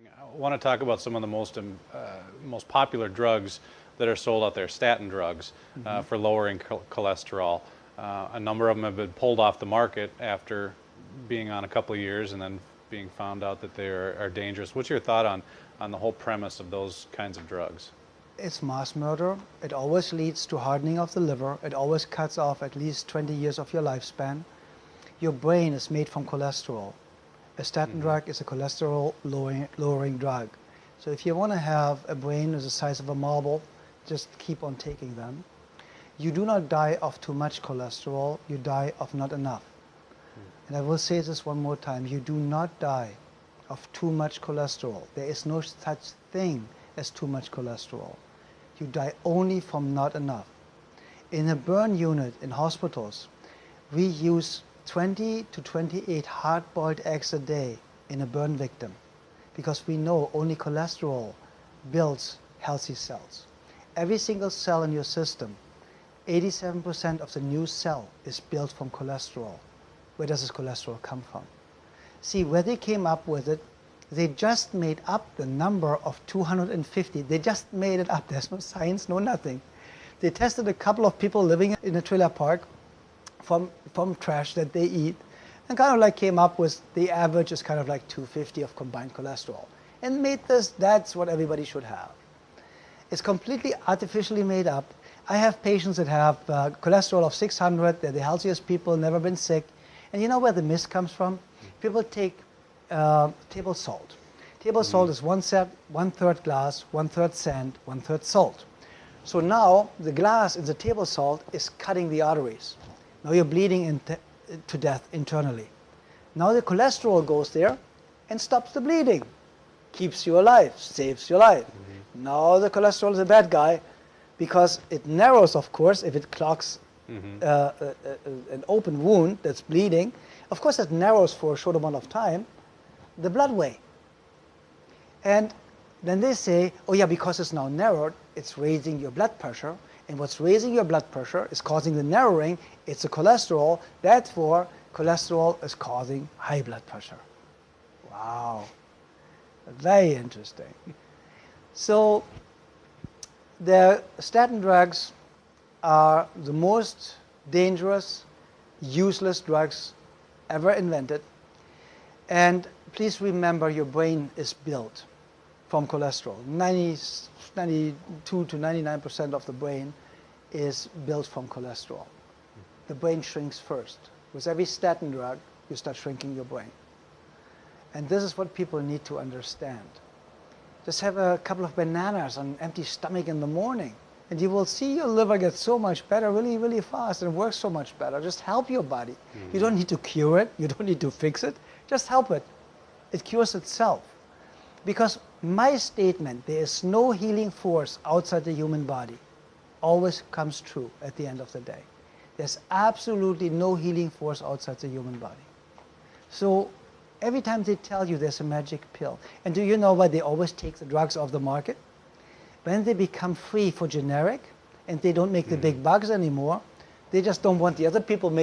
I want to talk about some of the most popular drugs that are sold out there, statin drugs, for lowering cholesterol. A number of them have been pulled off the market after being on a couple of years and then being found out that they are dangerous. What's your thought on the whole premise of those kinds of drugs? It's mass murder. It always leads to hardening of the liver. It always cuts off at least 20 years of your lifespan. Your brain is made from cholesterol. A statin drug is a cholesterol lowering drug. So if you want to have a brain the size of a marble, just keep on taking them. You do not die of too much cholesterol, you die of not enough. And I will say this one more time, you do not die of too much cholesterol. There is no such thing as too much cholesterol. You die only from not enough. In a burn unit in hospitals, we use 20 to 28 hard-boiled eggs a day in a burn victim because we know only cholesterol builds healthy cells. Every single cell in your system, 87% of the new cell is built from cholesterol. Where does this cholesterol come from? See, where they came up with it, they just made up the number of 250. They just made it up. There's no science, no nothing. They tested a couple of people living in a trailer park from trash that they eat, and kind of like came up with the average is kind of like 250 of combined cholesterol, and made this, that's what everybody should have. It's completely artificially made up. I have patients that have cholesterol of 600, they're the healthiest people, never been sick, and you know where the mist comes from? People take table salt. Table salt is one-third glass, one-third sand, one-third salt. So now the glass in the table salt is cutting the arteries. Now you're bleeding to death internally. Now the cholesterol goes there and stops the bleeding, keeps you alive, saves your life. Now the cholesterol is a bad guy because it narrows, of course, if it clogs an open wound that's bleeding. Of course, it narrows for a short amount of time the bloodway. And then they say, oh yeah, because it's now narrowed, it's raising your blood pressure. And what's raising your blood pressure is causing the narrowing. It's the cholesterol. Therefore, cholesterol is causing high blood pressure. Wow. Very interesting. So the statin drugs are the most dangerous, useless drugs ever invented. And please remember, your brain is built from cholesterol. 92 to 99% of the brain is built from cholesterol. The brain shrinks first. With every statin drug, you start shrinking your brain. And this is what people need to understand. Just have a couple of bananas on an empty stomach in the morning, and you will see your liver get so much better really, really fast, and works so much better. Just help your body. You don't need to cure it. You don't need to fix it. Just help it. It cures itself. Because my statement, there is no healing force outside the human body, always comes true at the end of the day. There's absolutely no healing force outside the human body. So every time they tell you there's a magic pill, and do you know why they always take the drugs off the market? When they become free for generic and they don't make the big bucks anymore, they just don't want the other people making